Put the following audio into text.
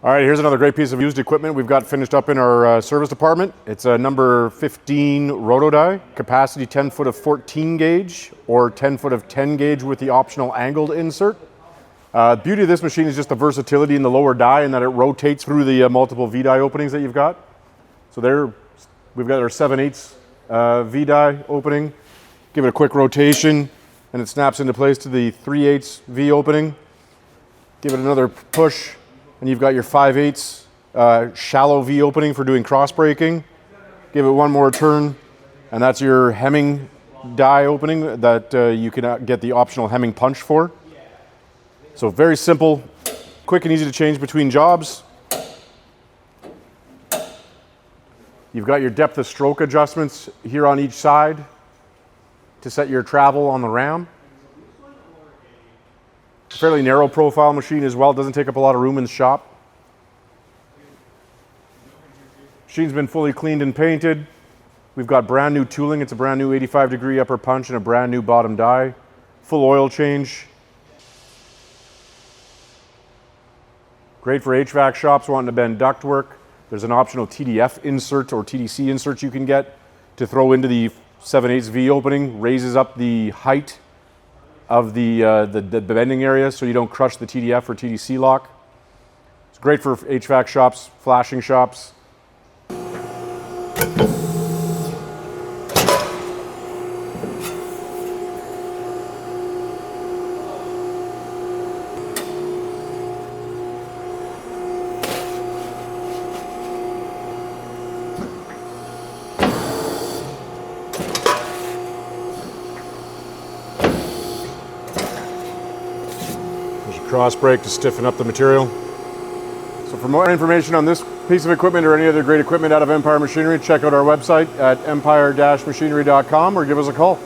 All right, here's another great piece of used equipment we've got finished up in our service department. It's a number 15 Roto-Die, capacity 10 foot of 14 gauge or 10 foot of 10 gauge with the optional angled insert. The beauty of this machine is just the versatility in the lower die and that it rotates through the multiple V-die openings that you've got. So there, we've got our 7/8 V-die opening. Give it a quick rotation and it snaps into place to the 3/8 V opening. Give it another push and you've got your 5/8 shallow V opening for doing cross breaking. Give it one more turn and that's your hemming die opening that you can get the optional hemming punch for. So very simple, quick and easy to change between jobs. You've got your depth of stroke adjustments here on each side to set your travel on the ram. It's a fairly narrow profile machine as well, it doesn't take up a lot of room in the shop. Machine's been fully cleaned and painted. We've got brand new tooling, it's a brand new 85-degree upper punch and a brand new bottom die. Full oil change. Great for HVAC shops wanting to bend ductwork. There's an optional TDF insert or TDC insert you can get to throw into the 7/8 V opening, raises up the height of the bending area so you don't crush the TDF or TDC lock. It's great for HVAC shops, flashing shops. Cross break to stiffen up the material. So for more information on this piece of equipment or any other great equipment out of Empire Machinery, check out our website at empire-machinery.com or give us a call.